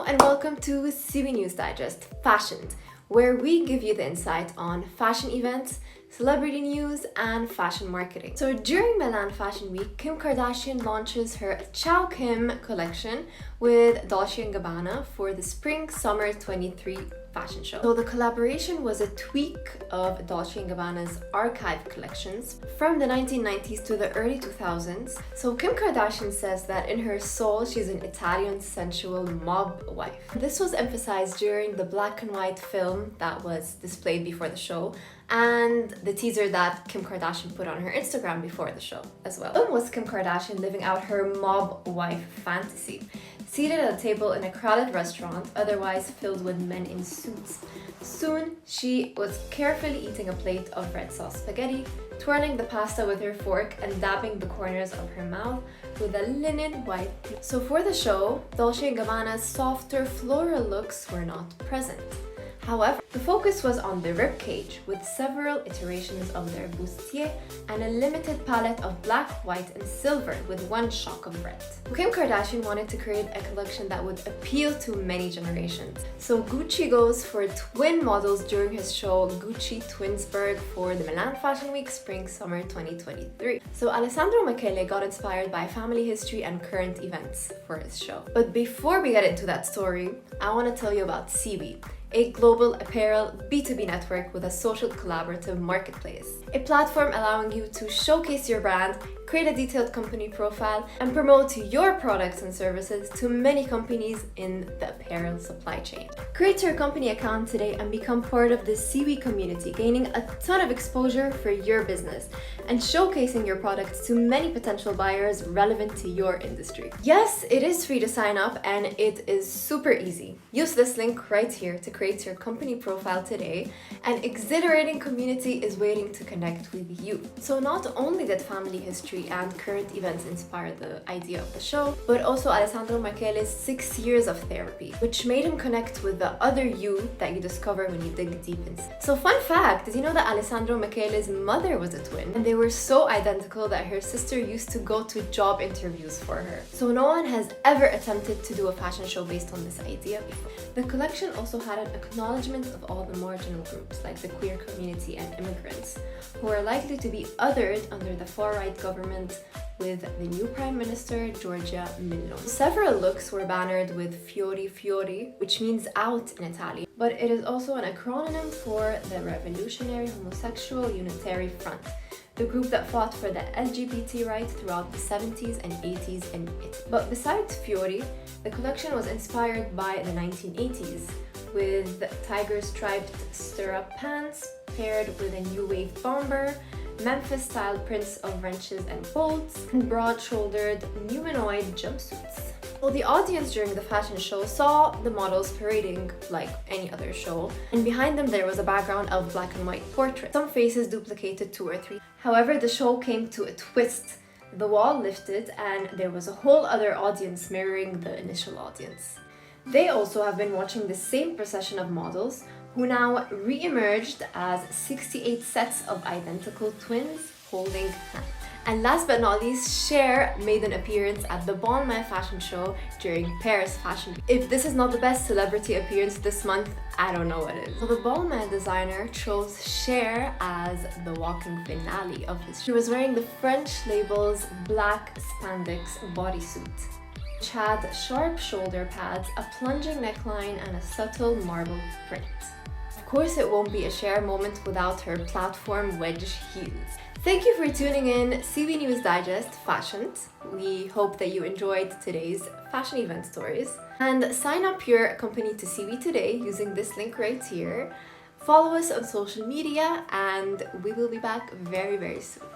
Hello and welcome to SIIWII News Digest Fashioned, where we give you the insight on fashion events, celebrity news, and fashion marketing. So during Milan Fashion Week, Kim Kardashian launches her Ciao Kim collection with Dolce & Gabanna for the Spring/Summer 23 fashion show. So the collaboration was a tweak of Dolce & Gabbana's archive collections from the 1990s to the early 2000s. So Kim Kardashian says that in her soul, she's an Italian sensual mob wife. This was emphasized during the black and white film that was displayed before the show and the teaser that Kim Kardashian put on her Instagram before the show as well. The film was Kim Kardashian living out her mob wife fantasy, seated at a table in a crowded restaurant, otherwise filled with men in suits. Soon, she was carefully eating a plate of red sauce spaghetti, twirling the pasta with her fork and dabbing the corners of her mouth with a linen white. So for the show, Dolce & Gabbana's softer floral looks were not present. However, the focus was on the ribcage with several iterations of their bustier and a limited palette of black, white, and silver with one shock of red. Kim Kardashian wanted to create a collection that would appeal to many generations. So Gucci goes for twin models during his show Gucci Twinsberg for the Milan Fashion Week Spring/Summer 2023. So Alessandro Michele got inspired by family history and current events for his show. But before we get into that story, I want to tell you about SIIWII, a global apparel B2B network with a social collaborative marketplace. A platform allowing you to showcase your brand, create a detailed company profile, and promote your products and services to many companies in the apparel supply chain. Create your company account today and become part of the SIIWII community, gaining a ton of exposure for your business and showcasing your products to many potential buyers relevant to your industry. Yes, it is free to sign up and it is super easy. Use this link right here to create your company profile today. An exhilarating community is waiting to connect with you. So not only did family history and current events inspire the idea of the show, but also Alessandro Michele's 6 years of therapy, which made him connect with the other you that you discover when you dig deep inside. So fun fact, did you know that Alessandro Michele's mother was a twin? And they were so identical that her sister used to go to job interviews for her. So no one has ever attempted to do a fashion show based on this idea before. The collection also had an acknowledgement of all the marginal groups like the queer community and immigrants, who are likely to be othered under the far-right government with the new Prime Minister, Giorgia Meloni. Several looks were bannered with Fiori Fiori, which means out in Italian, but it is also an acronym for the Revolutionary Homosexual Unitary Front, the group that fought for the LGBT rights throughout the 70s and 80s in Italy. But besides Fiori, the collection was inspired by the 1980s, with tiger-striped stirrup pants paired with a new wave bomber, Memphis-style prints of wrenches and bolts, and broad-shouldered humanoid jumpsuits. Well, the audience during the fashion show saw the models parading like any other show, and behind them there was a background of black and white portraits, some faces duplicated 2 or 3. However, the show came to a twist. The wall lifted and there was a whole other audience mirroring the initial audience. They also have been watching the same procession of models, who now re-emerged as 68 sets of identical twins holding hands. And last but not least, Cher made an appearance at the Balmain fashion show during Paris Fashion Week. If this is not the best celebrity appearance this month, I don't know what is. So the Balmain designer chose Cher as the walking finale of his show. She was wearing the French label's black spandex bodysuit, which had sharp shoulder pads, a plunging neckline, and a subtle marble print. Of course, it won't be a Cher moment without her platform wedge heels. Thank you for tuning in SIIWII News Digest Fashioned. We hope that you enjoyed today's fashion event stories. And sign up your company to SIIWII today using this link right here. Follow us on social media and we will be back very, very soon.